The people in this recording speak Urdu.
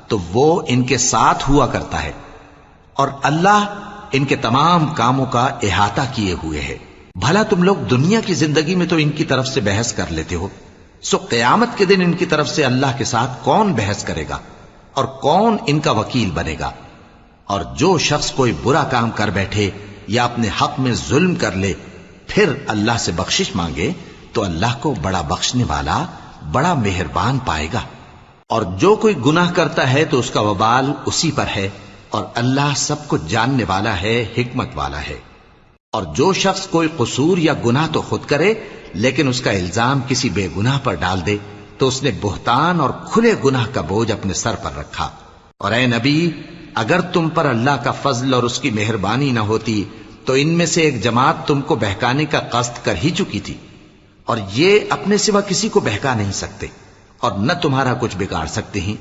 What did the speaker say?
تو وہ ان کے ساتھ ہوا کرتا ہے، اور اللہ ان کے تمام کاموں کا احاطہ کیے ہوئے ہے۔ بھلا تم لوگ دنیا کی زندگی میں تو ان کی طرف سے بحث کر لیتے ہو، سو قیامت کے دن ان کی طرف سے اللہ کے ساتھ کون بحث کرے گا اور کون ان کا وکیل بنے گا؟ اور جو شخص کوئی برا کام کر بیٹھے یا اپنے حق میں ظلم کر لے پھر اللہ سے بخشش مانگے تو اللہ کو بڑا بخشنے والا، بڑا مہربان پائے گا۔ اور جو کوئی گناہ کرتا ہے تو اس کا وبال اسی پر ہے، اور اللہ سب کچھ جاننے والا ہے، حکمت والا ہے۔ اور جو شخص کوئی قصور یا گناہ تو خود کرے لیکن اس کا الزام کسی بے گناہ پر ڈال دے تو اس نے بہتان اور کھلے گناہ کا بوجھ اپنے سر پر رکھا۔ اور اے نبی، اگر تم پر اللہ کا فضل اور اس کی مہربانی نہ ہوتی تو ان میں سے ایک جماعت تم کو بہکانے کا قصد کر ہی چکی تھی، اور یہ اپنے سوا کسی کو بہکا نہیں سکتے اور نہ تمہارا کچھ بگاڑ سکتے ہیں۔